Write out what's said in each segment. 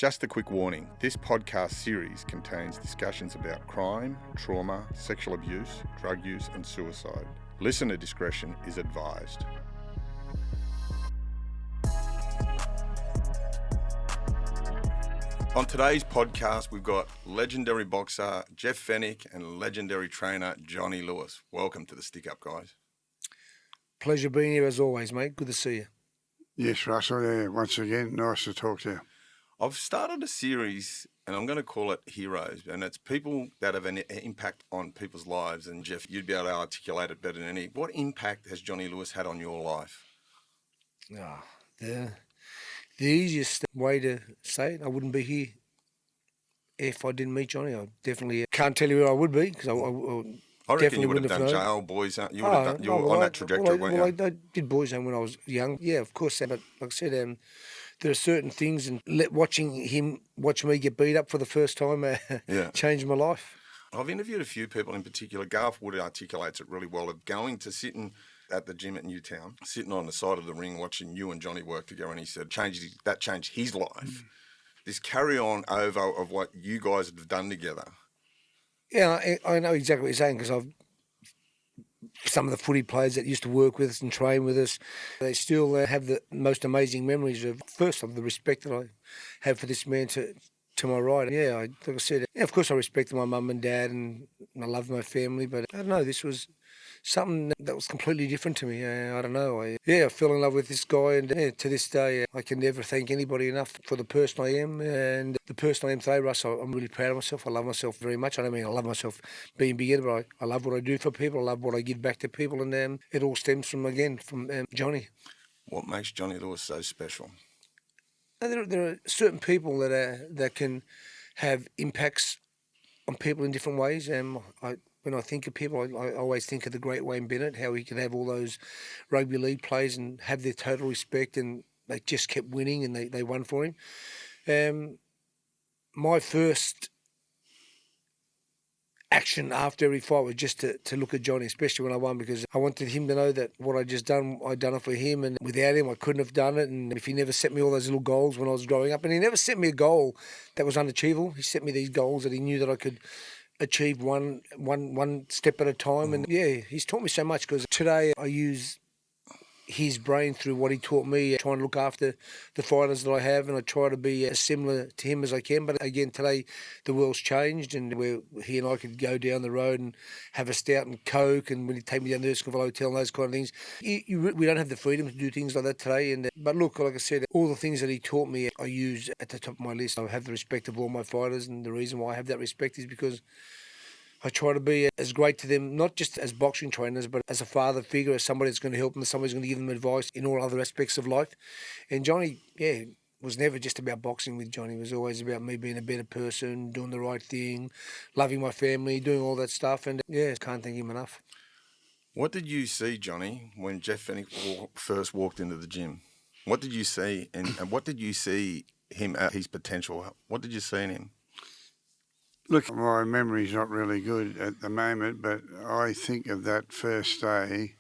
Just a quick warning, this podcast series contains discussions about crime, trauma, sexual abuse, drug use and suicide. Listener discretion is advised. On today's podcast, we've got legendary boxer Jeff Fenech and legendary trainer Johnny Lewis. Welcome to the Stick Up, guys. Pleasure being here as always, mate. Good to see you. Yes, Russell. Yeah, once again, nice to talk to you. I've started a series, and I'm going to call it Heroes, and it's people that have an impact on people's lives. And Jeff, you'd be able to articulate it better than any. What impact has Johnny Lewis had on your life? The easiest way to say it, I wouldn't be here if I didn't meet Johnny. I definitely can't tell you where I would be because I reckon definitely you would have done known. jail, boys. You would have done. You were on that trajectory, weren't you? I did boys home when I was young. Yeah, of course. But like I said, there are certain things, and watching him watch me get beat up for the first time changed my life. I've interviewed a few people in particular. Garth Wood articulates it really well, of going to sitting at the gym at Newtown, sitting on the side of the ring watching you and Johnny work together, and he said that changed his life. This carry on over of what you guys have done together. Yeah, I know exactly what you're saying because some of the footy players that used to work with us and train with us, they still have the most amazing memories of, first of the respect that I have for this man to my right. Yeah, like I said, of course I respected my mum and dad and I loved my family, but I don't know, this was something that was completely different to me. I don't know. I fell in love with this guy, and to this day, I can never thank anybody enough for the person I am and the person I am today, Russ. I'm really proud of myself. I love myself very much. I don't mean I love myself being big, but I love what I do for people. I love what I give back to people, and it all stems from Johnny. What makes Johnny Lewis so special? There are certain people that can have impacts on people in different ways. When I think of people, I always think of the great Wayne Bennett, how he could have all those rugby league players and have their total respect, and they just kept winning and they won for him. My first action after every fight was just to look at Johnny, especially when I won, because I wanted him to know that what I just done, I'd done it for him, and without him I couldn't have done it. And if he never set me all those little goals when I was growing up, and he never set me a goal that was unachievable, he set me these goals that he knew that I could achieve one step at a time. And he's taught me so much, because today I use his brain through what he taught me, trying to look after the fighters that I have, and I try to be as similar to him as I can. But again, today the world's changed, and where he and I could go down the road and have a stout and coke, and when he'd take me down to the Discretion Hotel and those kind of things, we don't have the freedom to do things like that today. But look, like I said, all the things that he taught me, I use at the top of my list. I have the respect of all my fighters, and the reason why I have that respect is because I try to be as great to them, not just as boxing trainers, but as a father figure, as somebody that's going to help them, somebody who's going to give them advice in all other aspects of life. And Johnny, was never just about boxing with Johnny. It was always about me being a better person, doing the right thing, loving my family, doing all that stuff. And can't thank him enough. What did you see, Johnny, when Jeff Fenech first walked into the gym? What did you see, and what did you see him at his potential? What did you see in him? Look, my memory's not really good at the moment, but I think of that first day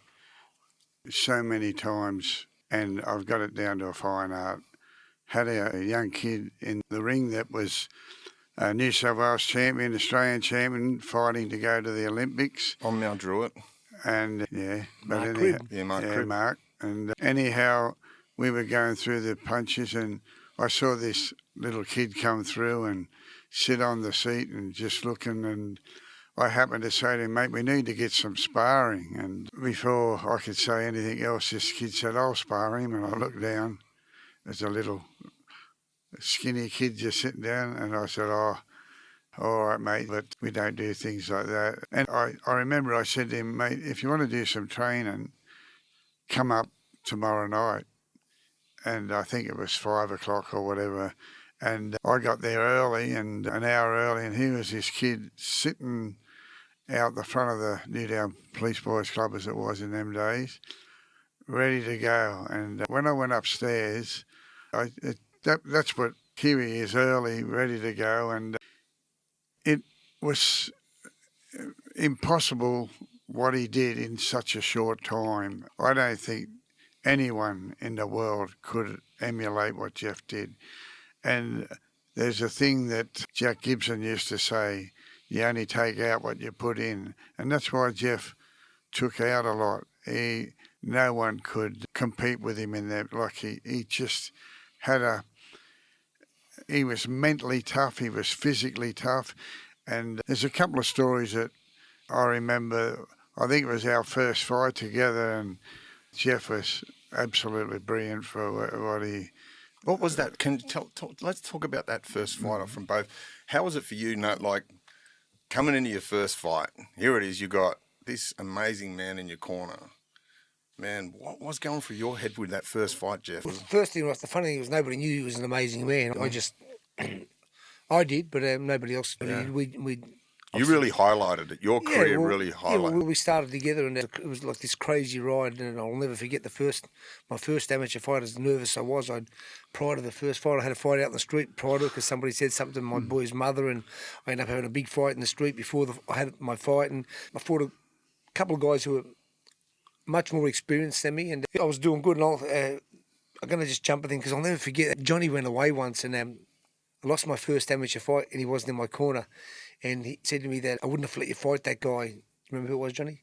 so many times, and I've got it down to a fine art. Had a young kid in the ring that was a New South Wales champion, Australian champion, fighting to go to the Olympics. On Mount Druitt. And Mark Cribb. Mark. And anyhow, we were going through the punches, and I saw this little kid come through and sit on the seat and just looking, and I happened to say to him, mate, we need to get some sparring. And before I could say anything else, this kid said, I'll spar him. And I looked down, there's a little skinny kid just sitting down, and I said, all right, mate, but we don't do things like that. And I remember I said to him, mate, if you want to do some training, come up tomorrow night. And I think it was 5 o'clock or whatever. And I got there early, and an hour early, and here was this kid sitting out the front of the Newtown Police Boys Club, as it was in them days, ready to go. And when I went upstairs, that's what, here he is early, ready to go. And it was impossible what he did in such a short time. I don't think anyone in the world could emulate what Jeff did. And there's a thing that Jack Gibson used to say, you only take out what you put in. And that's why Jeff took out a lot. No one could compete with him in that. Like he just had he was mentally tough, he was physically tough. And there's a couple of stories that I remember. I think it was our first fight together, and Jeff was absolutely brilliant for what he... What was that? Can you let's talk about that first fight from both. How was it for you, like coming into your first fight? Here it is, you got this amazing man in your corner. Man, what was going through your head with that first fight, Jeff? Well, the first thing was, the funny thing was, nobody knew he was an amazing man. I did, but nobody else. Yeah. We You really highlighted it. Your career really highlighted. Yeah, well, we started together, and it was like this crazy ride. And I'll never forget my first amateur fight. As nervous I was, prior to the first fight, I had a fight out in the street prior to it because somebody said something to my boy's mother, and I ended up having a big fight in the street before I had my fight. And I fought a couple of guys who were much more experienced than me, and I was doing good. And I'm going to just jump a thing because I'll never forget that Johnny went away once, and I lost my first amateur fight, and he wasn't in my corner. And he said to me that I wouldn't have let you fight that guy. Remember who it was, Johnny?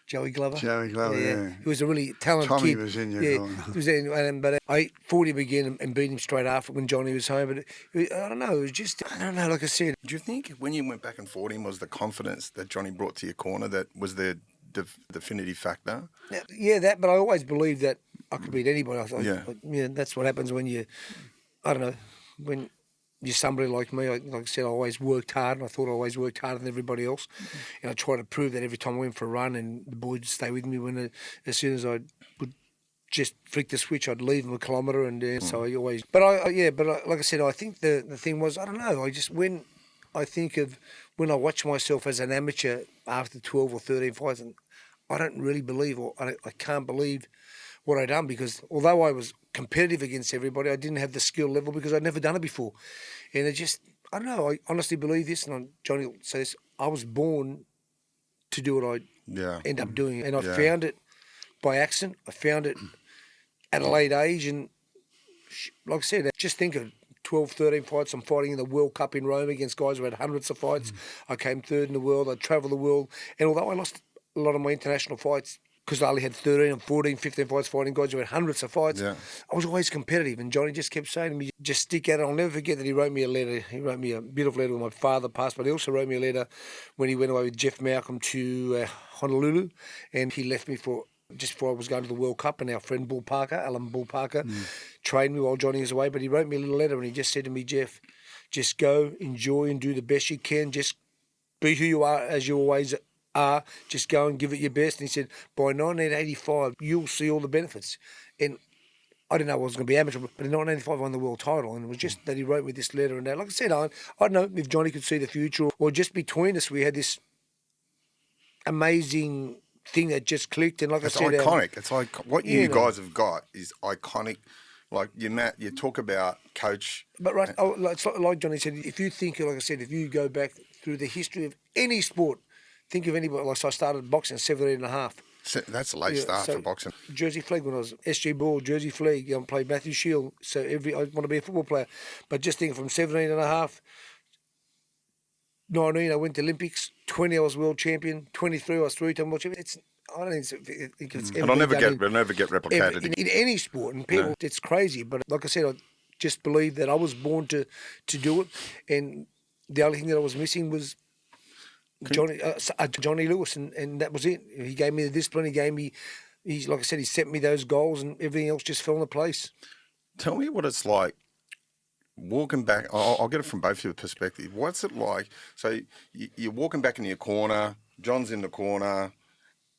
Joey Glover? Joey Glover, yeah. He was a really talented Tommy kid. was in your corner. He was in, but I fought him again and beat him straight after when Johnny was home. But I don't know, it was just, I don't know, like I said. Do you think when you went back and fought him was the confidence that Johnny brought to your corner that was the definitive factor? Yeah, that, but I always believed that I could beat anybody. I thought, that's what happens when when you're somebody like me. Like I said, I always worked hard, and I thought I always worked harder than everybody else. And I tried to prove that every time I went for a run, and the boys would stay with me as soon as I would just flick the switch, I'd leave them a kilometre, and so I always... But like I said, I think the thing was, I don't know, when I watch myself as an amateur after 12 or 13 fights, and I don't really believe, or I can't believe what I done, because although I was competitive against everybody, I didn't have the skill level because I'd never done it before. And it just, I don't know, I honestly believe this, and Johnny will say this, I was born to do what I end up doing. And I found it by accident. I found it at a late age. And like I said, just think of 12, 13 fights. I'm fighting in the World Cup in Rome against guys who had hundreds of fights. I came third in the world. I travelled the world. And although I lost a lot of my international fights, because I only had 13 and 14, 15 fights fighting guys who had hundreds of fights, I was always competitive. And Johnny just kept saying to me, just stick at it. I'll never forget that he wrote me a letter. He wrote me a beautiful letter when my father passed, but he also wrote me a letter when he went away with Jeff Malcolm to Honolulu. And he left me just before I was going to the World Cup, and our friend Alan Bull Parker, trained me while Johnny was away. But he wrote me a little letter, and he just said to me, Jeff, just go, enjoy and do the best you can. Just be who you are as you always are. Just go and give it your best. And he said, by 1985, you'll see all the benefits. And I didn't know I was going to be amateur, but in 1985 I won the world title. And it was just that he wrote me this letter. And like I said, I don't know if Johnny could see the future, or just between us we had this amazing thing that just clicked. And like I said, iconic. It's like what you guys have got is iconic. Like you talk about coach. But right, it's like Johnny said, if you think, like I said, if you go back through the history of any sport, think of anybody. Like, so I started boxing at 17 and a half. That's a late start for boxing. Jersey Flag when I was SG Ball, Jersey Flag, I played Matthew Shield. So I want to be a football player. But just think, from 17 and a half, 19 I went to Olympics, 20 I was world champion, 23 I was three-time world champion. I don't think it's ever and I'll never get replicated in any sport. And people, it's crazy. But like I said, I just believe that I was born to do it. And the only thing that I was missing was Johnny Lewis, and that was it. He gave me the discipline. He like I said, he set me those goals, and everything else just fell into place. Tell me what it's like walking back. I'll get it from both of your perspective. What's it like? So you're walking back in your corner. John's in the corner,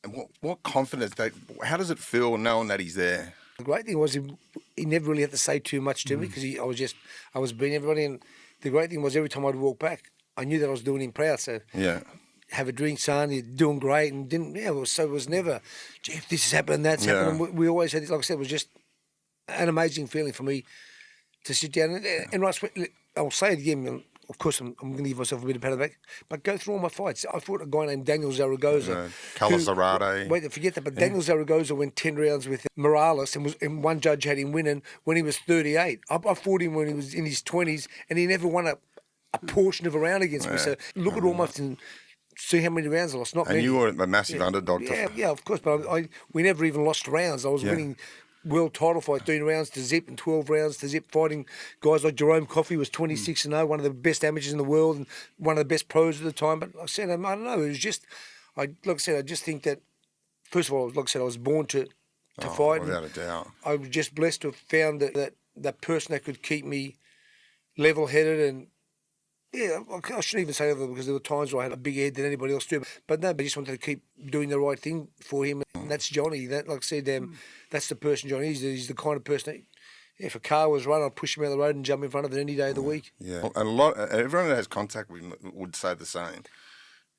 and what confidence? How does it feel knowing that he's there? The great thing was he never really had to say too much to me, because I was beating everybody. And the great thing was, every time I'd walk back, I knew that I was doing him proud. So have a drink, son. You're doing great, and it was never, Jeff, this is happening, that's happening. We always had this. Like I said, it was just an amazing feeling for me to sit down and I'll say it again. of course, I'm going to give myself a bit of pat on the back, but go through all my fights. I fought a guy named Daniel Zaragoza. Carlos Zarate. Wait, forget that, but Daniel Zaragoza went 10 rounds with Morales and one judge had him winning when he was 38. I fought him when he was in his 20s, and he never won a portion of a round against me. So look at all my... See how many rounds I lost. Not many. And you were a massive underdog. Yeah, of course. But we never even lost rounds. I was winning world title fight, 13 rounds to Zip and 12 rounds to Zip, fighting guys like Jerome Coffey was 26-0, one of the best amateurs in the world and one of the best pros at the time. But like I said, I don't know. It was just, I just think that, first of all, like I said, I was born to fight. Without a doubt. I was just blessed to have found that person that could keep me level-headed and, yeah, I shouldn't even say that because there were times where I had a bigger head than anybody else do. But no, I just wanted to keep doing the right thing for him. And that's Johnny. That, like I said, that's the person Johnny is. He's the kind of person that, if a car was run, I'd push him out the road and jump in front of it any day of the week. Yeah, and everyone that has contact with him would say the same.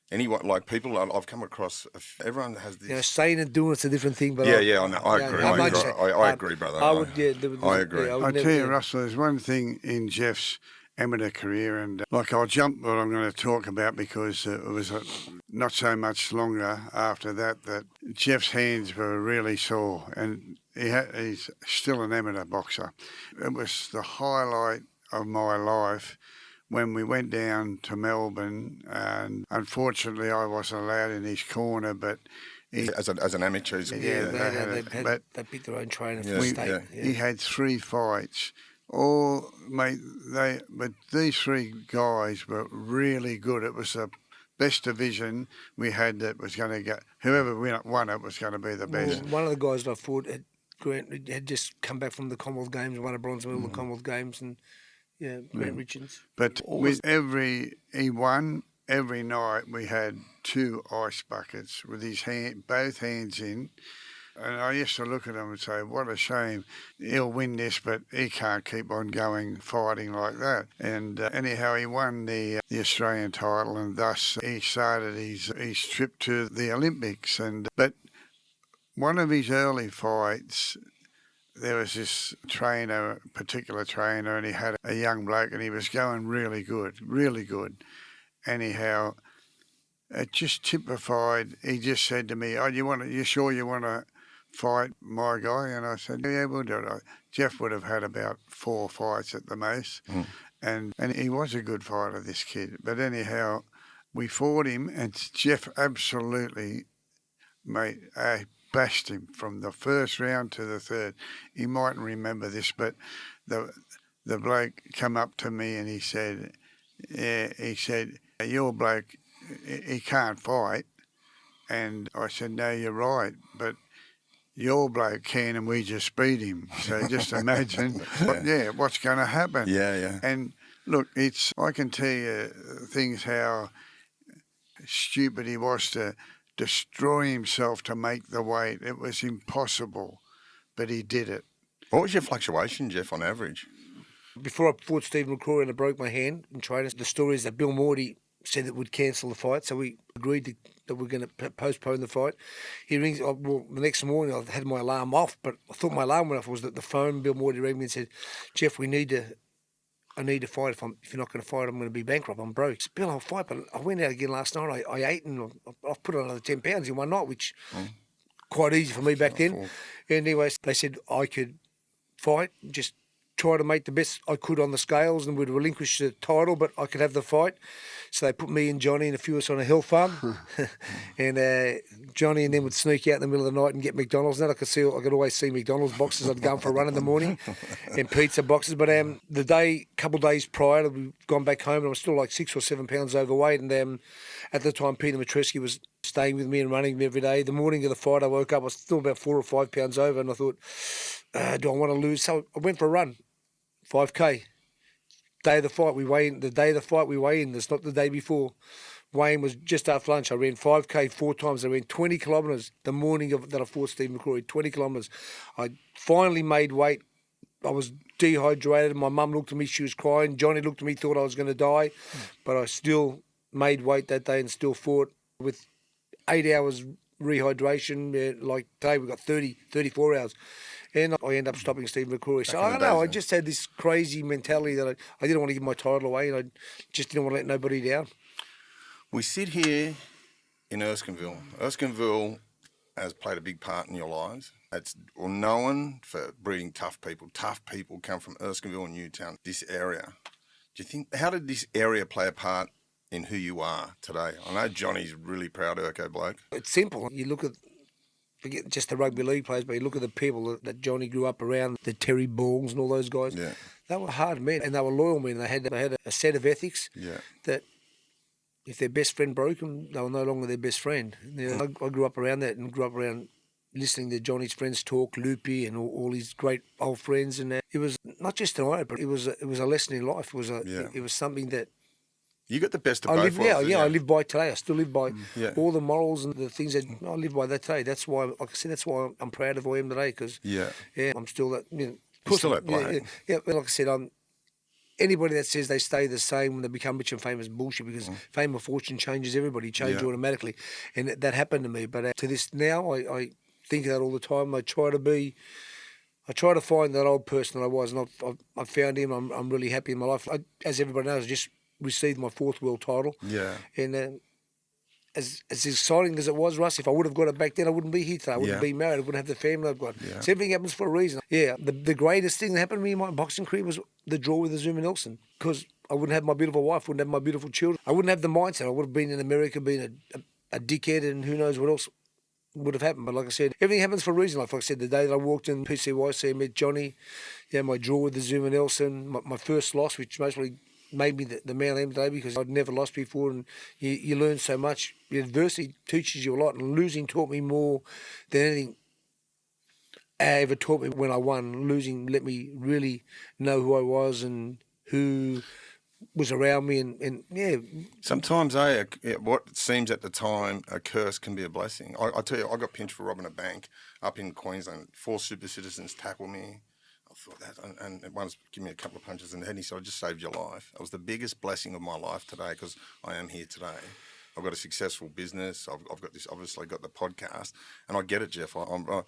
Anyone, like people I've come across, everyone has this. You know, saying and doing it's a different thing. But I know. I agree. I agree, brother. I would. Yeah, I agree. I tell you, Russell, there's one thing in Jeff's amateur career, and I'll jump what I'm going to talk about because it was not so much longer after that Jeff's hands were really sore, and he's still an amateur boxer. It was the highlight of my life when we went down to Melbourne, and unfortunately I wasn't allowed in his corner, but as an amateur, they picked their own trainer for the state. Yeah. He had 3 fights. But these 3 guys were really good. It was the best division we had that was going to get, whoever won it was going to be the best. One of the guys that I fought had just come back from the Commonwealth Games, won a bronze medal in the Commonwealth Games, and Grant Richards. But he won every night. We had 2 ice buckets with his both hands in. And I used to look at him and say, what a shame. He'll win this, but he can't keep on going fighting like that. And anyhow, he won the Australian title, and thus he started his trip to the Olympics. But one of his early fights, there was this particular trainer, and he had a young bloke, and he was going really good. Anyhow, it just typified. He just said to me, you sure you want to fight my guy? And I said, yeah, we'll do it. Jeff would have had about 4 fights at the most. And he was a good fighter, this kid. But anyhow, we fought him, and Jeff absolutely bashed him from the first round to the 3rd. He mightn't remember this, but the bloke come up to me and he said, your bloke, he can't fight. And I said, no, you're right, but your bloke can, and we just beat him. So just imagine, what's going to happen. Yeah. And look, I can tell you things how stupid he was to destroy himself to make the weight. It was impossible, but he did it. What was your fluctuation, Jeff, on average? Before I fought Stephen McCrory and I broke my hand in training, the story is that Bill Morty said that we'd cancel the fight, so we agreed that we're going to postpone the fight. He rings, the next morning I had my alarm off, but I thought my alarm went off. Was that the phone? Bill Morty rang me and said, Jeff, I need to fight. If you're not going to fight, I'm going to be bankrupt. I'm broke. Bill, I'll fight, but I went out again last night. I ate and I've put on another 10 pounds in one night, which quite easy for me back then. Anyways, they said I could fight, just try to make the best I could on the scales, and would relinquish the title, but I could have the fight. So they put me and Johnny and a few of us on a hill farm, and Johnny and them would sneak out in the middle of the night and get McDonald's. And I could always see McDonald's boxes. I'd go for a run in the morning, and pizza boxes. But couple of days prior, we'd gone back home, and I was still like 6 or 7 pounds overweight. And at the time, Peter Matreski was staying with me and running me every day. The morning of the fight, I woke up, I was still about 4 or 5 pounds over, and I thought, do I want to lose? So I went for a run, 5K. Day of the fight, we weigh in. The day of the fight, we weigh in. It's not the day before. Weigh-in was just after lunch. I ran 5K 4 times. I ran 20 kilometres the morning that I fought Steve McCrory, 20 kilometres. I finally made weight. I was dehydrated. My mum looked at me, she was crying. Johnny looked at me, thought I was going to die. But I still made weight that day and still fought with 8 hours rehydration. Like today, we got 34 hours. And I end up stopping Steve McCrory. So I don't know, I just had this crazy mentality that I didn't want to give my title away, and I just didn't want to let nobody down. We sit here in Erskineville. Erskineville has played a big part in your lives. It's known for breeding tough people. Tough people come from Erskineville and Newtown, this area. Do you think, how did this area play a part in who you are today? I know Johnny's really proud Erko bloke. It's simple. You look at, forget just the rugby league players, but you look at the people that Johnny grew up around, the Terry Balls and all those guys. Yeah. They were hard men, and they were loyal men. They had a set of ethics that if their best friend broke them, they were no longer their best friend. You know, I grew up around that and grew up around listening to Johnny's friends talk, Loopy and all his great old friends, and it was not just an eye, but it was a lesson in life. It was something that you got the best of both worlds. I live by today. I still live by all the morals and the things that I live by that today. That's why, like I said, that's why I'm proud of who I am today, because I'm still that. You know, you're still that bloke. Yeah, like I said, anybody that says they stay the same when they become rich and famous, bullshit, because fame or fortune changes everybody, changes automatically, and that happened to me. But to this now, I think of that all the time. I try to find that old person that I was, and I've found him. I'm really happy in my life. As everybody knows, I just received my 4th world title. Yeah. And as exciting as it was, Russ, if I would have got it back then, I wouldn't be here today. I wouldn't be married. I wouldn't have the family I've got. Yeah. So everything happens for a reason. Yeah. The greatest thing that happened to me in my boxing career was the draw with the Zuma Nelson, because I wouldn't have my beautiful wife, wouldn't have my beautiful children. I wouldn't have the mindset. I would have been in America, being a dickhead, and who knows what else would have happened. But like I said, everything happens for a reason. Like I said, the day that I walked in PCYC and met Johnny, my draw with the Zuma Nelson, my first loss, which mostly made me the man I am today, because I'd never lost before, and you learn so much. The adversity teaches you a lot, and losing taught me more than anything ever taught me when I won. Losing let me really know who I was and who was around me, and Sometimes, what seems at the time a curse can be a blessing. I tell you, I got pinched for robbing a bank up in Queensland. 4 super citizens tackled me. I thought that, and one's give me a couple of punches in the head, and he said, I just saved your life. It was the biggest blessing of my life today, because I am here today. I've got a successful business. I've got this, obviously got the podcast, and I get it, Jeff. I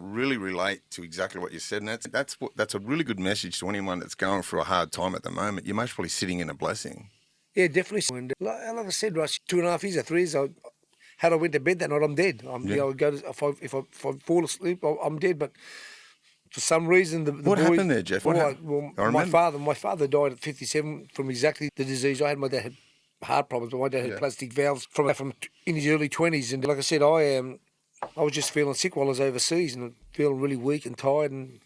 really relate to exactly what you said, and that's a really good message to anyone that's going through a hard time at the moment. You're most probably sitting in a blessing. Yeah, definitely. And like I said, Russ, 2.5 years or 3 years, had I went to bed that night, I'm dead. I would go to, if I fall asleep, I'm dead. But for some reason, the what boys, happened there, Jeff? What happened? Well, my father died at 57 from exactly the disease I had. My dad had heart problems, but my dad had plastic valves from in his early 20s. And like I said, I was just feeling sick while I was overseas, and feeling really weak and tired and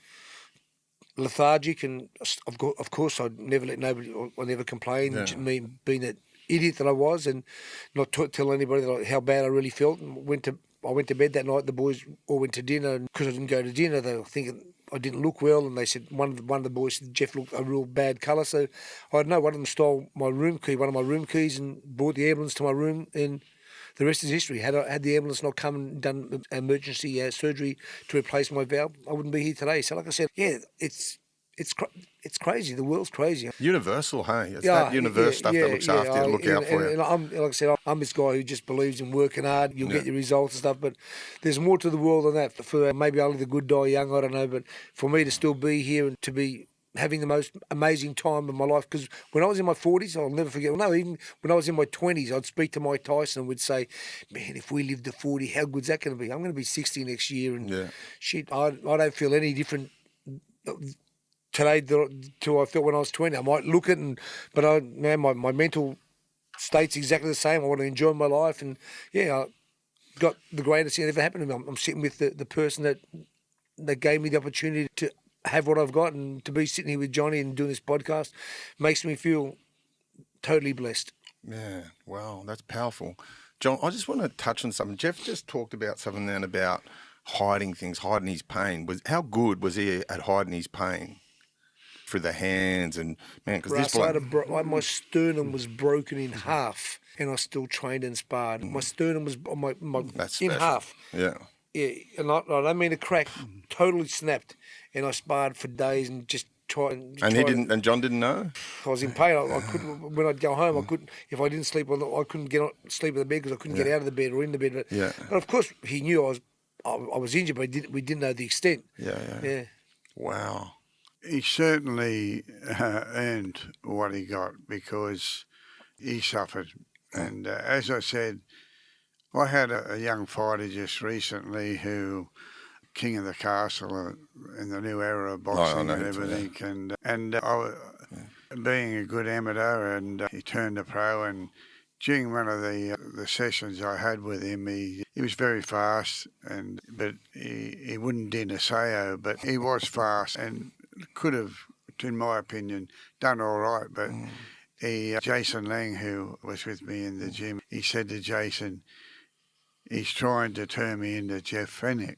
lethargic. And of course, I'd never let nobody, I never complained. Yeah. Me being that idiot that I was, and not tell anybody how bad I really felt. And I went to bed that night. The boys all went to dinner, and because I didn't go to dinner, they were thinking I didn't look well, and they said one of the boys said Jeff looked a real bad colour. So I don't know, one of them stole my room key, one of my room keys, and brought the ambulance to my room, and the rest is history. Had the ambulance not come and done emergency surgery to replace my valve, I wouldn't be here today. So like I said, it's crazy. The world's crazy. Universal, hey? It's that universe stuff that looks after you, look out for you. And like I said, I'm this guy who just believes in working hard. You'll get your results and stuff, but there's more to the world than that. For maybe only the good die young, I don't know, but for me to still be here and to be having the most amazing time of my life, because when I was in my 40s, I'll never forget, even when I was in my 20s, I'd speak to Mike Tyson and would say, man, if we lived to 40, how good's that going to be? I'm going to be 60 next year, and shit, I don't feel any different today to I felt when I was 20. I might look at it, but my mental state's exactly the same. I want to enjoy my life, and I got the greatest thing that ever happened to me. I'm sitting with the person that gave me the opportunity to have what I've got, and to be sitting here with Johnny and doing this podcast makes me feel totally blessed. Yeah, wow, that's powerful. John, I just want to touch on something. Jeff just talked about something then about hiding things, hiding his pain. How good was he at hiding his pain? Through the hands, and man, because this bloke, my sternum was broken in half, and I still trained and sparred. My sternum was in half. Yeah, and I don't mean to crack, totally snapped, and I sparred for days and just tried. And John didn't know. I was in pain. I couldn't. When I'd go home, I couldn't. If I didn't sleep, I couldn't sleep in the bed because I couldn't get out of the bed or in the bed. But of course, he knew I was I was injured, but we didn't know the extent. Yeah. Wow. He certainly earned what he got because he suffered. And as I said, I had a young fighter just recently who, king of the castle in the new era of boxing know and him too, everything, and being a good amateur, and he turned to pro. And during one of the sessions I had with him, he was very fast, but he wouldn't din a SAO, but he was fast and could have, in my opinion, done all right. But Jason Lang, who was with me in the gym, he said to Jason, he's trying to turn me into Jeff Fenech.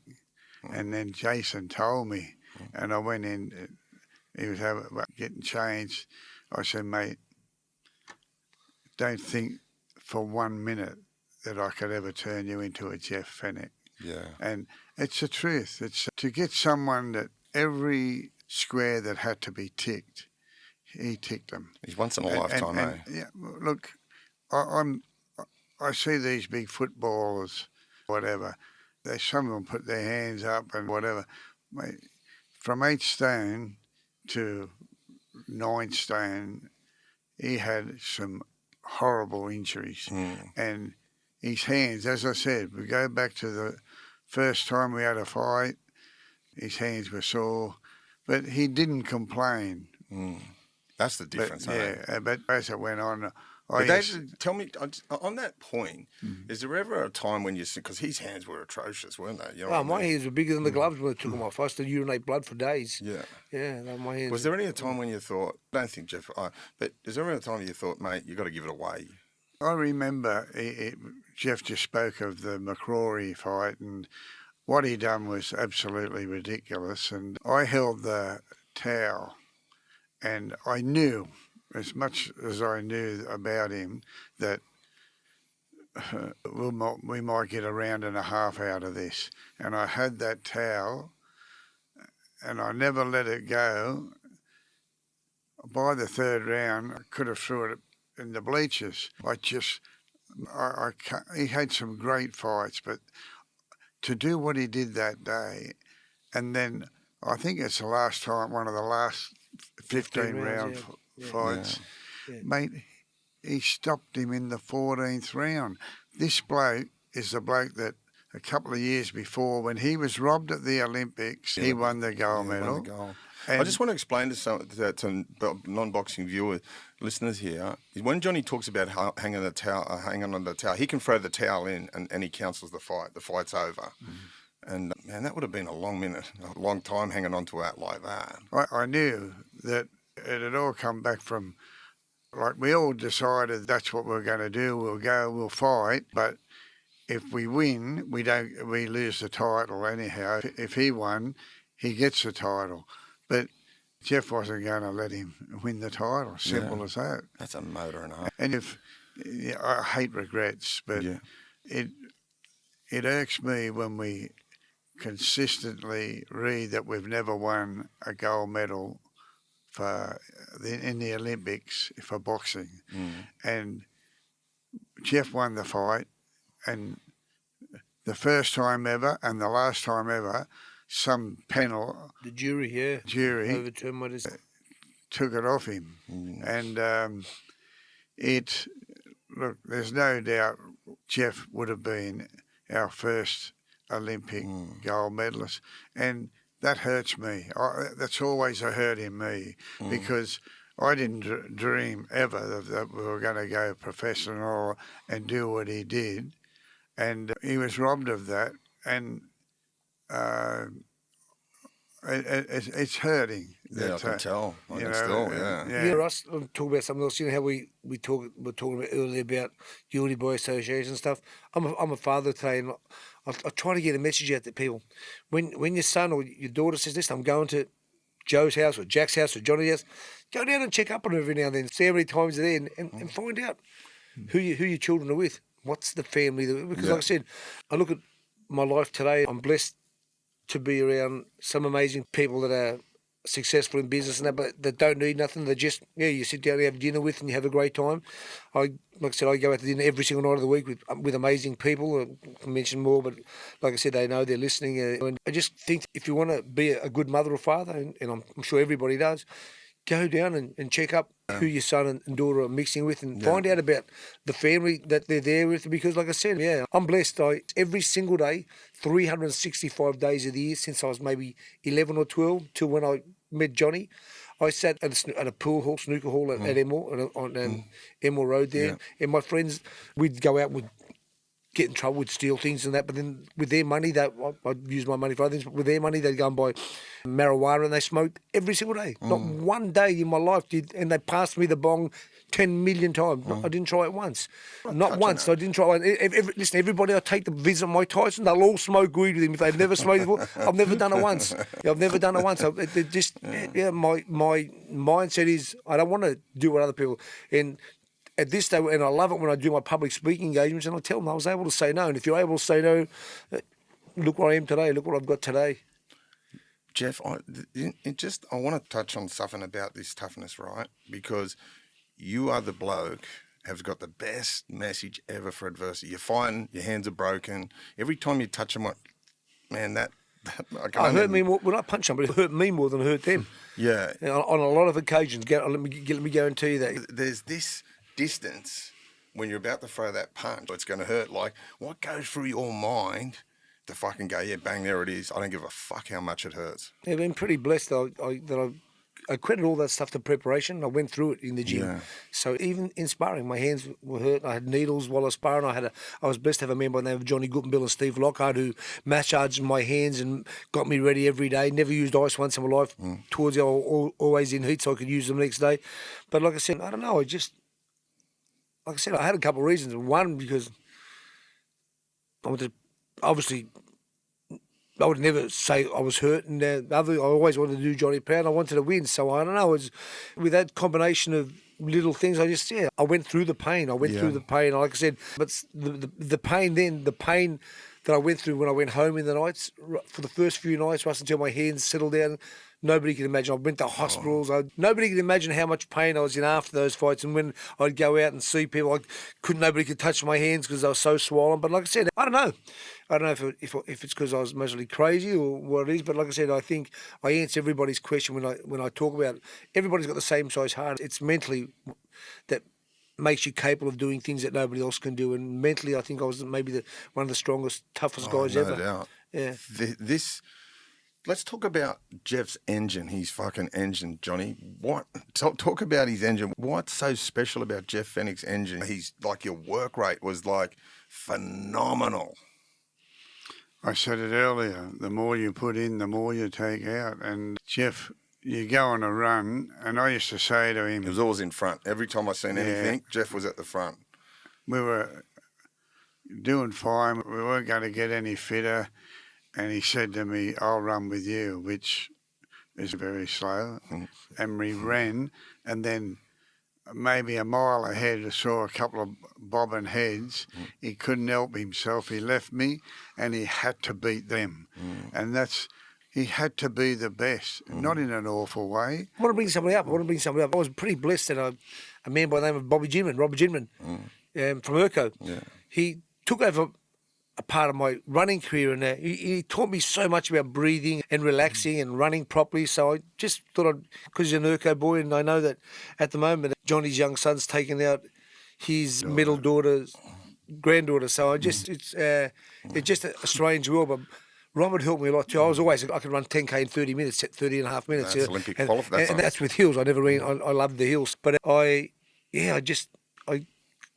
And then Jason told me, and I went in, he was getting changed. I said, mate, don't think for 1 minute that I could ever turn you into a Jeff Fenech. Yeah. And it's the truth. It's to get someone that every square that had to be ticked, he ticked them. He's once in a lifetime, eh? Yeah, look, I see these big footballers, whatever. Some of them put their hands up and whatever. Mate, from 8 stone to 9 stone, he had some horrible injuries. And his hands, as I said, we go back to the first time we had a fight, his hands were sore, but he didn't complain. That's the difference, But as it went on, tell me, on that point, is there ever a time when you see, because his hands were atrocious, weren't they? You know My hands were bigger than the gloves when I took them off. I used to urinate blood for days. Yeah. Yeah, my hands. Was there any time when you thought, I don't think Jeff, but is there any time you thought, mate, you've got to give it away? I remember Jeff just spoke of the McCrory fight, and what he done was absolutely ridiculous. And I held the towel, and I knew, as much as I knew about him, that we might get a round and a half out of this. And I had that towel, and I never let it go. By the 3rd round, I could have threw it in the bleachers. He had some great fights, but to do what he did that day, and then I think it's the last time, one of the last 15 round fights, mate, he stopped him in the 14th round. This bloke is the bloke that a couple of years before, when he was robbed at the Olympics, he won the gold medal. I just want to explain to non-boxing viewers, listeners here, when Johnny talks about hanging on the towel, he can throw the towel in and he cancels the fight. The fight's over. And, man, that would have been a long time hanging on to that like that. I knew that it had all come back from, like, we all decided that's what we're going to do. We'll fight, but if we win, we lose the title anyhow. If he won, he gets the title. But Jeff wasn't going to let him win the title. Simple as that. That's a motor and a half. And I hate regrets, but it irks me when we consistently read that we've never won a gold medal in the Olympics for boxing. And Jeff won the fight, and the first time ever and the last time ever, some panel, the jury overturned my decision, took it off him. And look, there's no doubt Jeff would have been our first Olympic gold medalist, and that hurts me. That's always a hurt in me, because I didn't dream ever that we were going to go professional and do what he did, and he was robbed of that, and it's hurting. I can tell. I can still, Russ, I'll talk about something else. You know how we're talking about earlier about Unity Boy Association and stuff. I'm a father today, and I try to get a message out to people. When your son or your daughter says this, I'm going to Joe's house or Jack's house or Johnny's house, go down and check up on them every now and then. See how many times they're there, and find out who your children are with. What's the family? Because like I said, I look at my life today. I'm blessed to be around some amazing people that are successful in business and that, but that don't need nothing. They just, you sit down and have dinner with and you have a great time. Like I said, I go out to dinner every single night of the week with amazing people. I can mention more, but like I said, they know they're listening. And I just think if you want to be a good mother or father, and I'm sure everybody does, go down and check up who your son and daughter are mixing with and find out about the family that they're there with. Because like I said, I'm blessed. Every single day, 365 days of the year since I was maybe 11 or 12 till when I met Johnny, I sat at a pool hall, snooker hall at Emmel, on Emmel Road there. And my friends, we'd go out with get in trouble, would steal things and that, but then with their money, I'd use my money for other things, but with their money, they'd go and buy marijuana and they smoked every single day. Not one day in my life and they passed me the bong 10 million times. I didn't try it once. Not once. I didn't try it. Listen, everybody I take to visit Mike Tyson, they'll all smoke weed with him. If they've never smoked before, I've never done it once. I've never done it once. My mindset is I don't want to do what other people, and at this day, and I love it when I do my public speaking engagements, and I tell them I was able to say no. And if you're able to say no, look where I am today. Look what I've got today. Jeff, I want to touch on something about this toughness, right? Because you are the bloke have got the best message ever for adversity. You're fighting, your hands are broken. Every time you touch them, man, that hurt me more when I punch somebody. It hurt me more than it hurt them. Yeah, on a lot of occasions. Let me go and tell you that there's this distance when you're about to throw that punch. It's going to hurt. Like, what goes through your mind to fucking go, yeah, bang, there it is. I don't give a fuck how much it hurts. I've been pretty blessed that I credit all that stuff to preparation. I went through it in the gym. Yeah. So even in sparring, my hands were hurt. I had needles while I was sparring. I was blessed to have a man by the name of Johnny Guttenbill and Steve Lockhart who massaged my hands and got me ready every day. Never used ice once in my life. Towards the always in heat so I could use them the next day. But like I said, I don't know. Like I said, I had a couple of reasons. One, because I would never say I was hurt, and the other, I always wanted to do Johnny proud. I wanted to win, so I don't know. With that combination of little things, I went through the pain. Through the pain, like I said. But the pain that I went through when I went home in the nights, for the first few nights, right until my hands settled down. Nobody can imagine. I went to hospitals. Nobody can imagine how much pain I was in after those fights. And when I'd go out and see people, nobody could touch my hands because they were so swollen. But like I said, I don't know. I don't know if it's because I was mostly crazy or what it is. But like I said, I think I answer everybody's question when I talk about it. Everybody's got the same size heart. It's mentally that makes you capable of doing things that nobody else can do. And mentally, I think I was maybe one of the strongest, toughest guys ever. No doubt. Yeah. Let's talk about Jeff's engine, his fucking engine, Johnny. Talk about his engine. What's so special about Jeff Fenech's engine? He's like, your work rate was like phenomenal. I said it earlier, the more you put in, the more you take out. And Jeff, you go on a run, and I used to say to him... He was always in front. Every time I seen anything, Jeff was at the front. We were doing fine. We weren't going to get any fitter. And he said to me, I'll run with you, which is very slow. And we ran, and then maybe a mile ahead I saw a couple of bobbing heads. He couldn't help himself. He left me, and he had to beat them. And he had to be the best, not in an awful way. I want to bring somebody up. I was pretty blessed that a man by the name of Robert Ginman, from Urco. Yeah. He took over a part of my running career, and he taught me so much about breathing and relaxing and running properly. So I just thought because he's an Urco boy, and I know that at the moment Johnny's young son's taken out his middle daughter's granddaughter. So it's just a strange world, but Robert helped me a lot too. I could run 10K in 30 minutes, 30 and a half minutes. That's Olympic qualifier. And that's with hills. I never ran. I loved the hills, but I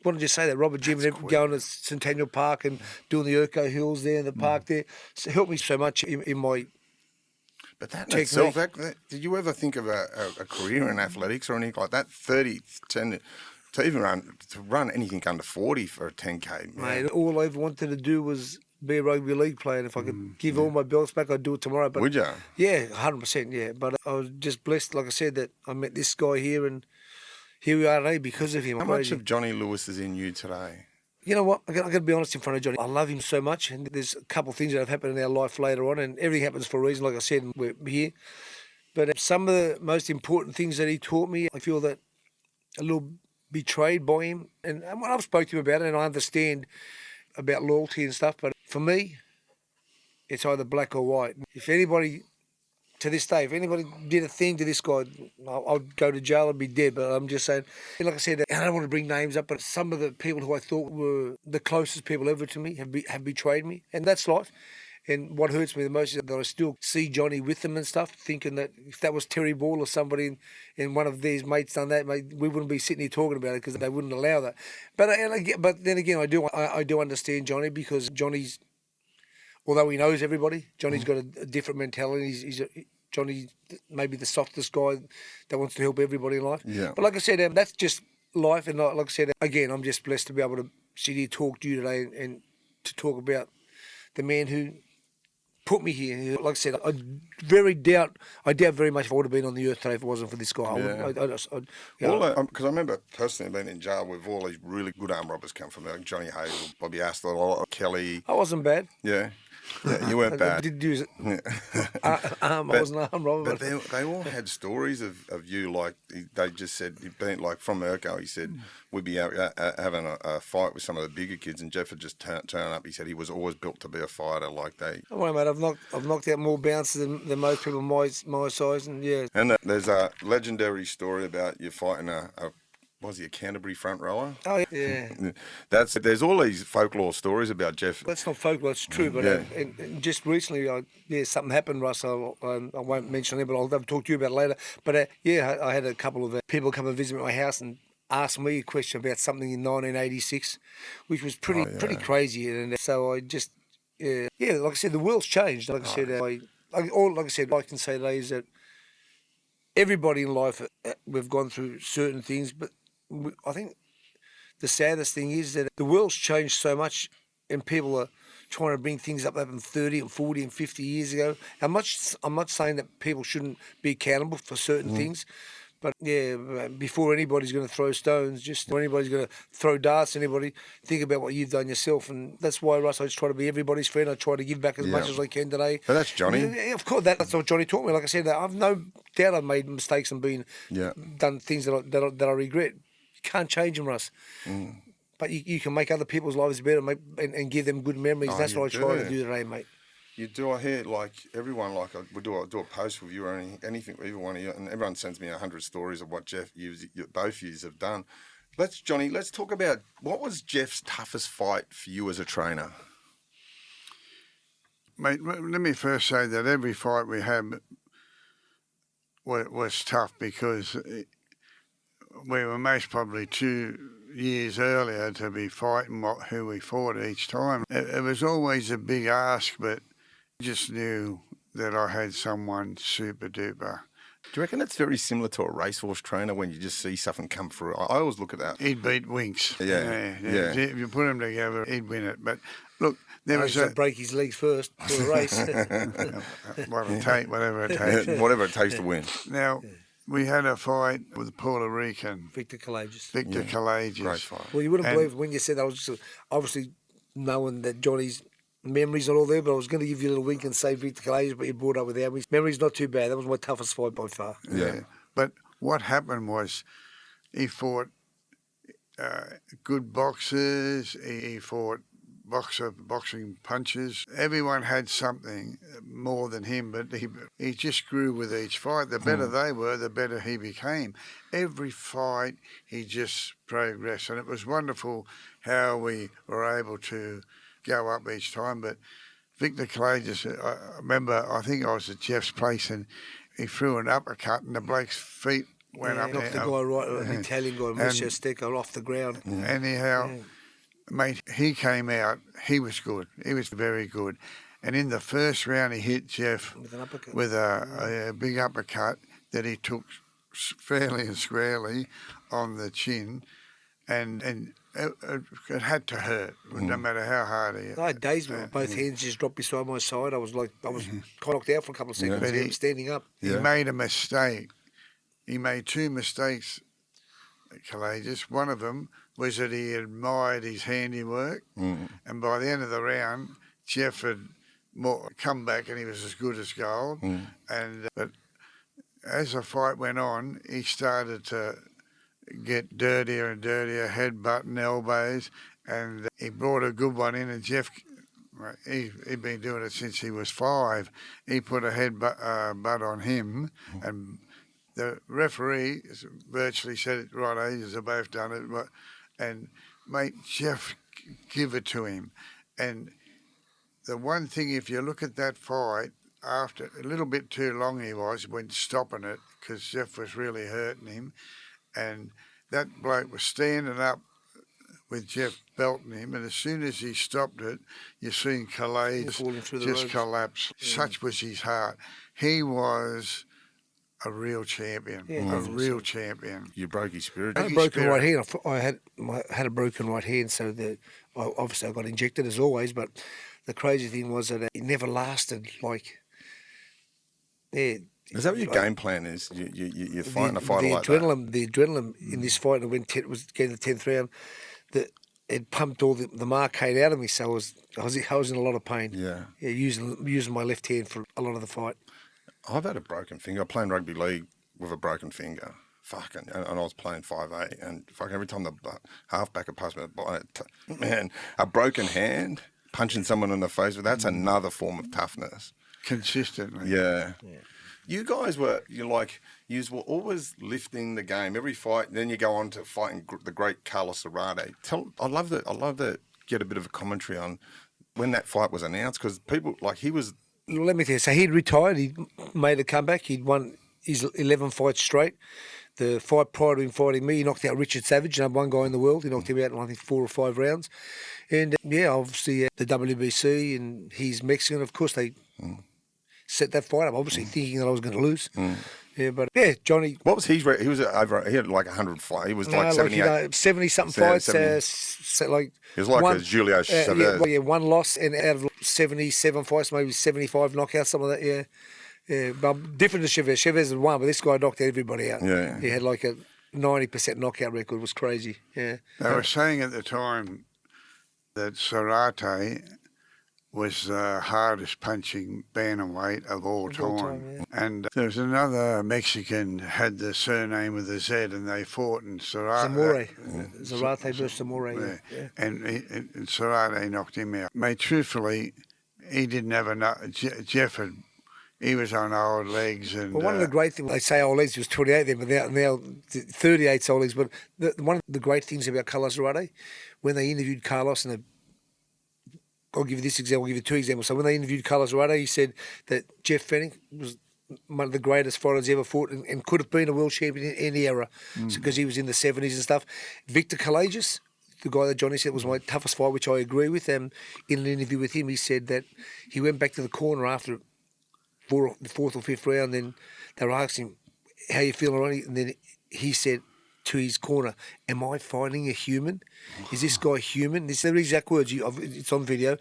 want to just say that Robert Jim going to Centennial Park and doing the Urco Hills there in the park there helped me so much in my. But that in itself, did you ever think of a career in athletics or anything like that? 10 to run anything under 40 for a 10K. Mate, all I ever wanted to do was be a rugby league player. And if I could give all my belts back, I'd do it tomorrow. But would you? Yeah, 100%. Yeah, but I was just blessed, like I said, that I met this guy here and. Here we are today because of him. How much of Johnny Lewis is in you today? You know what? I got to be honest in front of Johnny. I love him so much, and there's a couple of things that have happened in our life later on, and everything happens for a reason. Like I said, we're here. But some of the most important things that he taught me, I feel that a little betrayed by him. And when I've spoke to him about it, and I understand about loyalty and stuff, but for me, it's either black or white. If anybody, to this day, if anybody did a thing to this guy, I'd go to jail and be dead. But I'm just saying, like I said, I don't want to bring names up, but some of the people who I thought were the closest people ever to me have betrayed me, and that's life. And what hurts me the most is that I still see Johnny with them and stuff, thinking that if that was Terry Ball or somebody and one of these mates done that, mate, we wouldn't be sitting here talking about it because they wouldn't allow that. But then again, I do understand Johnny, because Johnny's, although he knows everybody, Johnny's got a different mentality. Johnny maybe the softest guy that wants to help everybody in life. Yeah. But like I said, that's just life. And like I said, again, I'm just blessed to be able to sit here, talk to you today, and to talk about the man who put me here. Like I said, I doubt very much if I would have been on the earth today if it wasn't for this guy. Yeah. Because I remember personally being in jail with all these really good arm robbers come from there, like Johnny Hazel, Bobby Astor, Kelly. I wasn't bad. Yeah. Yeah, you weren't bad. I did use it. I wasn't an arm robber. But they all had stories of you, like they just said, like from Urco, he said, we'd be out having a fight with some of the bigger kids, and Jeff would just turn up. He said he was always built to be a fighter, like they. Don't worry, mate. I've knocked out more bouncers than most people my size, and yeah. And there's a legendary story about you fighting was he a Canterbury front rower? Oh yeah. There's all these folklore stories about Jeff. That's not folklore, it's true. But and just recently, something happened, Russ. I won't mention it, but I'll talk to you about it later. But I had a couple of people come and visit my house and ask me a question about something in 1986, which was pretty crazy. And so I just like I said, the world's changed. Like I said, all I can say today is that everybody in life, we've gone through certain things, but I think the saddest thing is that the world's changed so much, and people are trying to bring things up that happened 30 and 40 and 50 years ago. I'm not saying that people shouldn't be accountable for certain things, but before anybody's going to throw stones, or anybody's going to throw darts, think about what you've done yourself. And that's why, Russ, I just try to be everybody's friend. I try to give back as much as I can today. But that's Johnny. Yeah, of course, that's what Johnny taught me. Like I said, I've no doubt I've made mistakes and done things that I regret. You can't change them, Russ. But you can make other people's lives better, and give them good memories. That's what I try to do today, mate. You do. I hear like everyone, we do a post with you or anything with either one of you, and everyone sends me 100 stories of what Jeff, both of you have done. Let's talk about what was Jeff's toughest fight for you as a trainer. Mate, let me first say that every fight we had was tough, because we were most probably 2 years earlier to be fighting who we fought each time. It was always a big ask, but just knew that I had someone super duper. Do you reckon that's very similar to a racehorse trainer when you just see something come through? I always look at that. He'd beat Winks. Yeah. If you put them together, he'd win it. But look, there was break his legs first for a race. Whatever it takes. Whatever it takes to win. Now, we had a fight with a Puerto Rican. Victor Collages. Great fight. Well, you wouldn't believe when you said that. I was just obviously knowing that Johnny's memories are all there, but I was going to give you a little wink and say Victor Collages, but you brought up with our memories. Not too bad. That was my toughest fight by far. Yeah. But what happened was he fought good boxers. He fought boxing punches. Everyone had something more than him, but he just grew with each fight. The better they were, the better he became. Every fight, he just progressed, and it was wonderful how we were able to go up each time. But Victor Collages, I remember, I think I was at Jeff's place, and he threw an uppercut, and the bloke's feet went up. Knocked the guy right, an Italian guy, Manser sticker off the ground. Anyhow. Mate, he came out, he was good. He was very good. And in the first round, he hit Jeff with a big uppercut that he took fairly and squarely on the chin. And it had to hurt, no matter how hard he hit. I had days where both hands just dropped beside my side. I was kind of knocked out for a couple of seconds. But standing up. He made a mistake. He made 2 mistakes, Collages. One of them was that he admired his handiwork, and by the end of the round, Jeff had come back and he was as good as gold. But as the fight went on, he started to get dirtier and dirtier, headbutt and elbows, and he brought a good one in, and Jeff, he'd been doing it since he was 5. He put a headbutt butt on him, and the referee virtually said it right, he's both done it, but, and mate, Jeff give it to him. And the one thing, if you look at that fight, after a little bit too long he was when stopping it, because Jeff was really hurting him, and that bloke was standing up with Jeff belting him, and as soon as he stopped it, you seen Khalid's just collapse. Yeah. Such was his heart. He was a real champion, a real champion. You broke his spirit. I had a broken right hand. I had a broken right hand, so obviously I got injected as always, but the crazy thing was that it never lasted. Like, yeah. Is that what your game plan is? You're fighting a fighter like that? The adrenaline in this fight, and when it was getting the 10th round, it pumped all the marcade out of me, so I was in a lot of pain. Yeah. Yeah, using my left hand for a lot of the fight. I've had a broken finger. I played rugby league with a broken finger. Fucking, and I was playing 5'8", and fucking every time the halfback would pass me, man, a broken hand, punching someone in the face, that's another form of toughness. Consistently. Yeah. You guys were always lifting the game every fight. Then you go on to fighting the great Carlos Zarate. I'd love to get a bit of a commentary on when that fight was announced, because people he was. Let me tell you. So he'd retired. He made a comeback. He'd won his 11 fights straight. The fight prior to him fighting me, he knocked out Richard Savage, number 1 guy in the world. He knocked him out in, I think, 4 or 5 rounds. And obviously the WBC, and he's Mexican. Of course, they set that fight up, obviously thinking that I was going to lose. Yeah, but Johnny. What was his? He was over. He had like 100 fights. He was like 78, 70-something fights. 70. He was like a Julio Chavez. One loss, and out of 77 fights, maybe 75 knockouts, some of that. Yeah, but different to Chavez. Chavez had won, but this guy knocked everybody out. Yeah. He had like a 90% knockout record. It was crazy. Yeah. They were saying at the time that Zarate was the hardest punching bantamweight of all time. And there was another Mexican had the surname with a Z, and they fought, and Zarate versus Zamora. Yeah. And Zarate knocked him out. Mate, truthfully, he didn't have enough. Jeff he was on old legs. And one of the great things, they say old legs, he was 28 then, but now 38's old legs. But one of the great things about Carlos Zarate, when they interviewed Carlos, and I'll give you this example, I'll give you 2 examples. So when they interviewed Carlos Zarate, he said that Jeff Fenech was one of the greatest fighters ever fought, and could have been a world champion in any era, because he was in the 70s and stuff. Victor Kalages, the guy that Johnny said was my toughest fight, which I agree with, in an interview with him, he said that he went back to the corner after the 4th or 5th round, then they were asking him, how you feeling, Ronnie? And then he said to his corner, am I fighting a human? Is this guy human? This is the exact words, it's on video,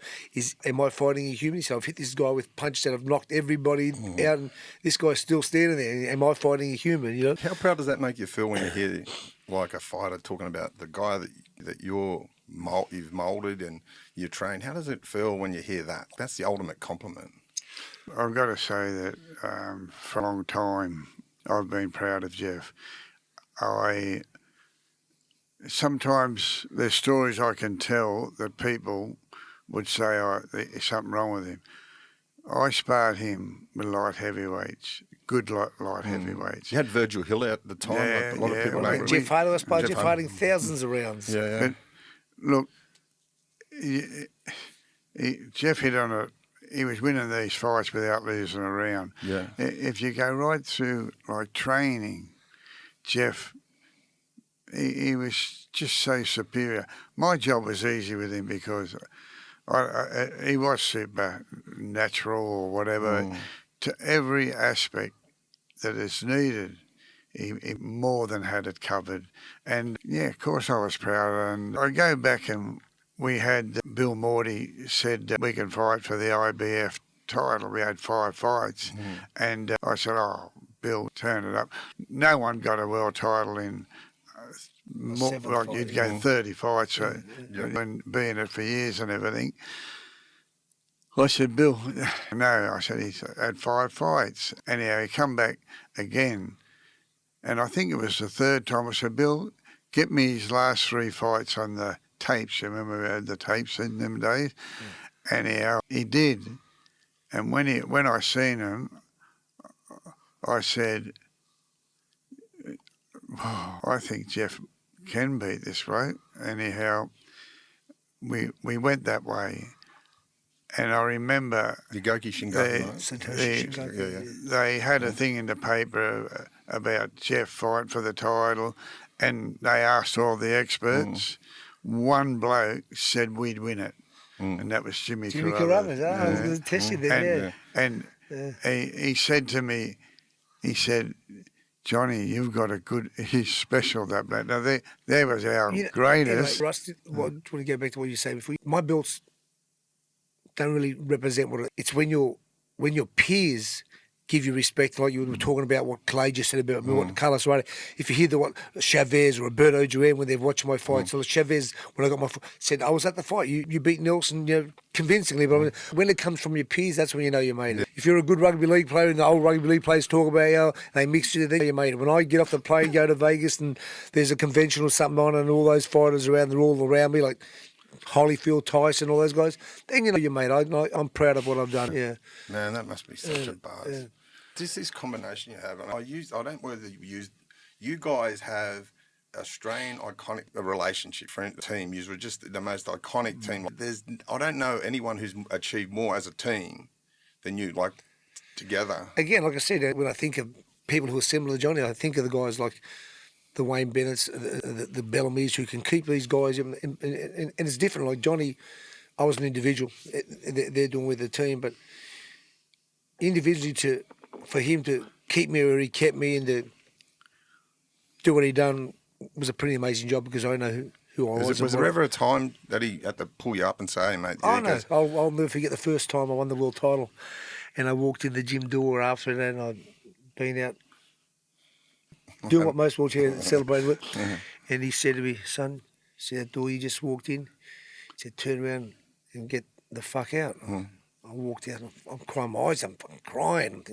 am I fighting a human? He said, I've hit this guy with punches that have knocked everybody out, and this guy's still standing there. Am I fighting a human, How proud does that make you feel when you hear like a fighter talking about the guy that you've moulded and you trained? How does it feel when you hear that? That's the ultimate compliment. I've got to say that for a long time I've been proud of Jeff. Sometimes there's stories I can tell that people would say, there's something wrong with him. I sparred him with light heavyweights, good light heavyweights. You had Virgil Hill out at the time. Yeah, a lot of people know. Jeff Hardy, I sparred Jeff Hardy thousands of rounds. Yeah. But look, Jeff hit on it. He was winning these fights without losing a round. Yeah. If you go right through like training, Jeff, he was just so superior. My job was easy with him because he was super natural or whatever. To every aspect that is needed, he more than had it covered. And yeah, of course I was proud. And I go back, and we had Bill Morty said we can fight for the IBF title. We had 5 fights. And I said, Bill, turn it up. No one got a world title in more, like you'd go 30 fights, and been it for years and everything. I said, Bill, no. I said, he's had 5 fights. Anyhow, he come back again. And I think it was the third time. I said, Bill, get me his last 3 fights on the tapes. Remember we had the tapes in them days? Yeah. Anyhow, he did. And when I seen him, I said, oh, I think Jeff can beat this bloke. Anyhow, we went that way. And I remember Yagoki Shingo, they had a thing in the paper about Jeff fight for the title, and they asked all the experts. One bloke said we'd win it, and that was Jimmy Carruthers. I was going to test you there. And he said to me, he said, Johnny, you've got a good, he's special, that bloke. Now, there was our greatest. Russ, I want to go back to what you said before. My belts don't really represent what it's when your peers give you respect, like you were talking about what Clay just said about me, what Carlos Rada. If you hear what Chavez or Roberto Duran when they've watched my fight, so Chavez, when I got my fight, said, I was at the fight, you beat Nelson, convincingly, but when it comes from your peers, that's when you know you made it. If you're a good rugby league player and the old rugby league players talk about you, and they mix you, then you made it. When I get off the plane, go to Vegas, and there's a convention or something on, and all those fighters around, they're all around me, like Holyfield, Tyson, all those guys, then you know you made it. I'm proud of what I've done. Yeah, man, that must be such a buzz. Yeah. Just this combination you have, and I don't know whether you used. You guys have Australian iconic relationship for the team. You were just the most iconic team. I don't know anyone who's achieved more as a team than you, like together. Again, like I said, when I think of people who are similar to Johnny, I think of the guys like the Wayne Bennett's, the Bellamy's, who can keep these guys, and it's different. Like Johnny, I was an individual. They're doing with the team, but individually for him to keep me where he kept me and to do what he done was a pretty amazing job, because I know who I was. Was there ever a time that he had to pull you up and say, hey, mate? Oh, no. I'll never forget the first time I won the world title, and I walked in the gym door after that, and I'd been out doing what most wheelchairs celebrated with. And he said to me, son, see that door you just walked in? He said, turn around and get the fuck out. I walked out and I'm crying my eyes, I'm fucking crying.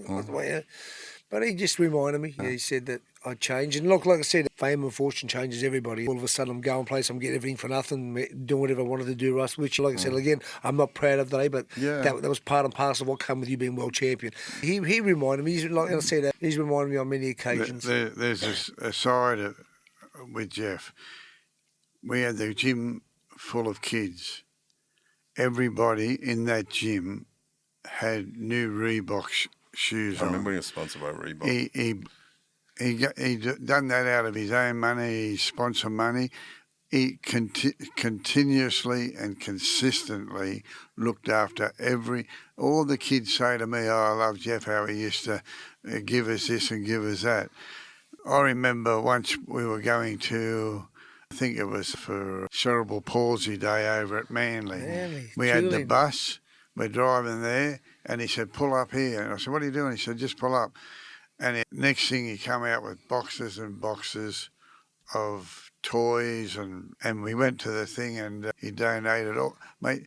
But he just reminded me. He said that I'd change. And look, like I said, fame and fortune changes everybody. All of a sudden I'm going place, I'm getting everything for nothing, doing whatever I wanted to do, Russ, which, like I said, again, I'm not proud of today, but that was part and parcel of what came with you being world champion. He reminded me, like I said, he's reminded me on many occasions. There's a side with Jeff. We had the gym full of kids. Everybody in that gym had new Reebok shoes on. I remember he was sponsored by Reebok. He done that out of his own money, his sponsor money. He continuously and consistently looked after all the kids say to me, I love Jeff, how he used to give us this and give us that. I remember once we were going to, I think it was for Cerebral Palsy Day over at Manly. We had the bus, we're driving there, and he said, pull up here. And I said, what are you doing? He said, just pull up. And next thing he come out with boxes and boxes of toys, and we went to the thing and he donated all. Mate,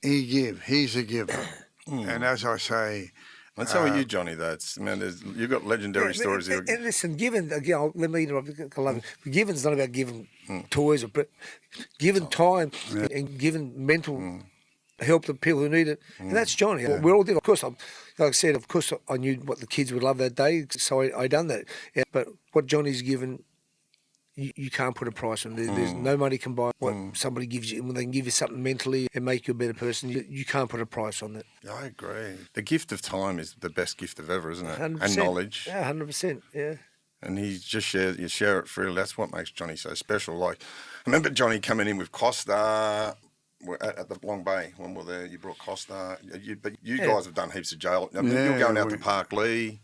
he's a giver. And as I say... And so are you, Johnny, though. You've got legendary stories here. And listen, giving, again, let me interrupt, I love it. Giving's not about giving toys, but giving time and giving mental help to people who need it. And that's Johnny. We're all did. Of course, like I said, of course, I knew what the kids would love that day, so I done that. Yeah, but what Johnny's given, you can't put a price on. There's no money can buy what somebody gives you. When they can give you something mentally and make you a better person, you can't put a price on that. I agree. The gift of time is the best gift of ever, isn't it? 100%. And knowledge. Yeah, 100%. Yeah. And you share it freely. That's what makes Johnny so special. Like, I remember Johnny coming in with Costa at the Long Bay when we were there. You brought Costa. But you guys have done heaps of jail. I mean, you're going out to Park Lee.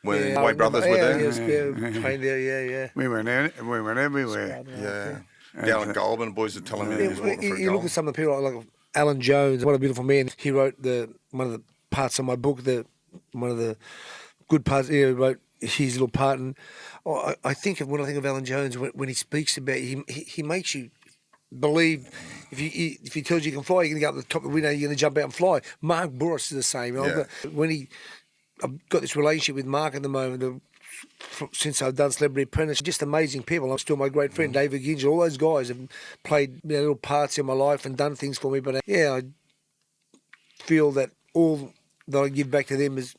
When White Brothers were there. We went everywhere. Yeah. Alan Goldman, boys are telling me he was walking for a You look at some of the people like Alan Jones, what a beautiful man. He wrote one of the parts of my book, one of the good parts, he wrote his little part. And when I think of Alan Jones, when he speaks about he makes you believe if he tells you can fly, you're going to go up the top of the window, you're going to jump out and fly. Mark Boris is the same. Yeah. I've got this relationship with Mark at the moment. Since I've done Celebrity Apprentice, just amazing people. I'm still my great friend, David Ginge. All those guys have played little parts in my life and done things for me. But I feel that all that I give back to them is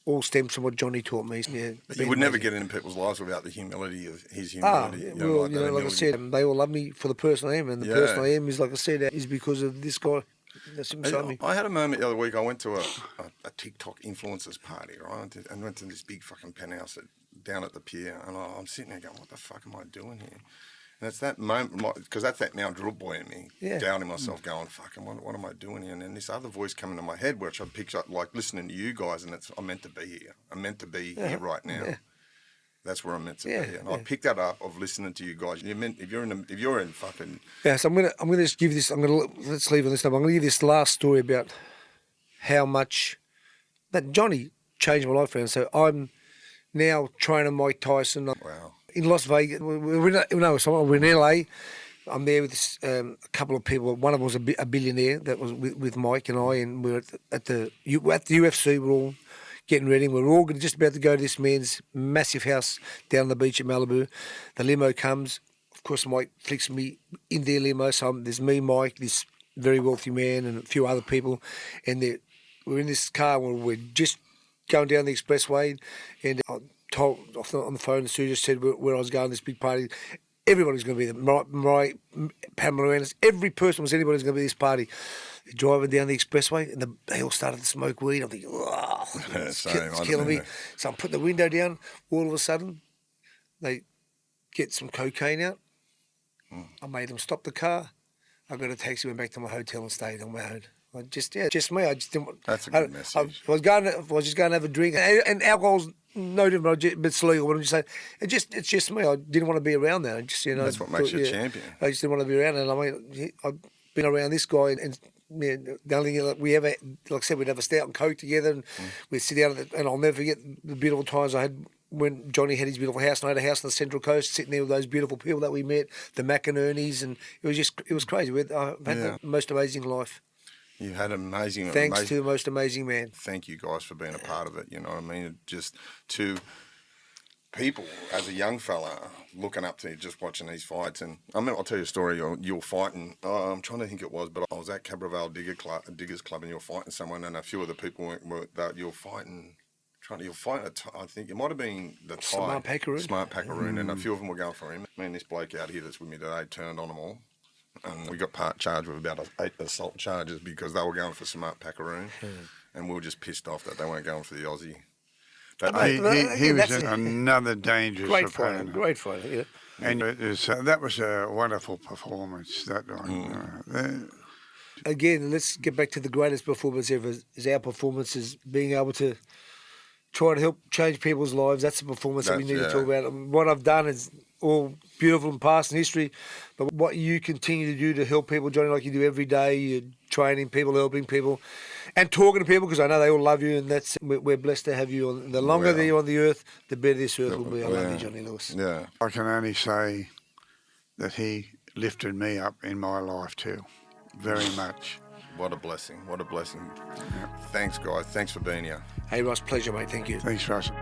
all stems from what Johnny taught me. Yeah, but you would never get into people's lives without the humility of his humility. Like I said, they all love me for the person I am, and the person I am is, like I said, is because of this guy that's beside me. I had a moment the other week. I went to a TikTok influencers party, right? And went to this big fucking penthouse down at the pier, and I'm sitting there going, "What the fuck am I doing here?" And it's that moment, because that's that now drill boy in me, doubting myself, going, "Fucking, what am I doing here?" And then this other voice coming into my head, which I picked up, like listening to you guys, and I'm meant to be here. I'm meant to be here right now. Yeah. That's where I'm meant to be. And I picked that up of listening to you guys. If you're in fucking so I'm gonna just give this. Let's leave on this number. I'm gonna give this last story about how much that Johnny changed my life around. So I'm now training Mike Tyson. Wow. In Las Vegas, we're in LA. I'm there with a couple of people. One of them was a billionaire that was with Mike and I, and we're at the UFC. We're all getting ready. We're all just about to go to this man's massive house down the beach at Malibu. The limo comes. Of course, Mike flicks me in their limo. So there's me, Mike, this very wealthy man, and a few other people, and we're in this car. We're just going down the expressway, and told on the phone, Sue just said where I was going, this big party. Everybody's going to be there. Mariah, Pamela Anderson, every person was anybody's going to be at this party. They're driving down the expressway, and they all started to smoke weed. I'm thinking, oh, it's killing me. So I'm putting the window down. All of a sudden, they get some cocaine out. I made them stop the car. I got a taxi, went back to my hotel and stayed on my own. Just me. I just didn't. That's a good message. I was just going to have a drink, and alcohol's no different, but it's legal. But I'm just saying, it's just me. I didn't want to be around that. That's what makes you a champion. I just didn't want to be around it. And I mean, I've been around this guy, and the only thing we ever, like I said, we'd have a stout and coke together, and we'd sit down, and I'll never forget the beautiful times I had when Johnny had his beautiful house, and I had a house on the Central Coast, sitting there with those beautiful people that we met, the McInerney's, and it was crazy. I had the most amazing life. You had amazing. Thanks to the most amazing man. Thank you guys for being a part of it. You know what I mean? Just to people as a young fella looking up to you, just watching these fights. And I mean, I'll tell you a story. You were fighting. I'm trying to think it was, but I was at Cabravale Diggers Club, and you were fighting someone, and a few of the people you were fighting. I think it might have been the Thai Smart Packaroon, and a few of them were going for him. Me and this bloke out here that's with me today turned on them all. And we got charged with about 8 assault charges because they were going for Smart Packaroon, and we were just pissed off that they weren't going for the Aussie. He was another dangerous opponent. Great fighter, yeah. And that was a wonderful performance. That one. Again, let's get back to the greatest performance ever. Is our performance is being able to try to help change people's lives. That's the performance that we need to talk about. What I've done is all beautiful and past in history, but what you continue to do to help people, Johnny, like you do every day, you're training people, helping people, and talking to people, because I know they all love you, and we're blessed to have you on. The longer that you're on the earth, the better this earth will be. I love you, Johnny Lewis. Yeah. I can only say that he lifted me up in my life too, very much. What a blessing. What a blessing. Thanks, guys. Thanks for being here. Hey, Ross, pleasure, mate. Thank you. Thanks, Russell.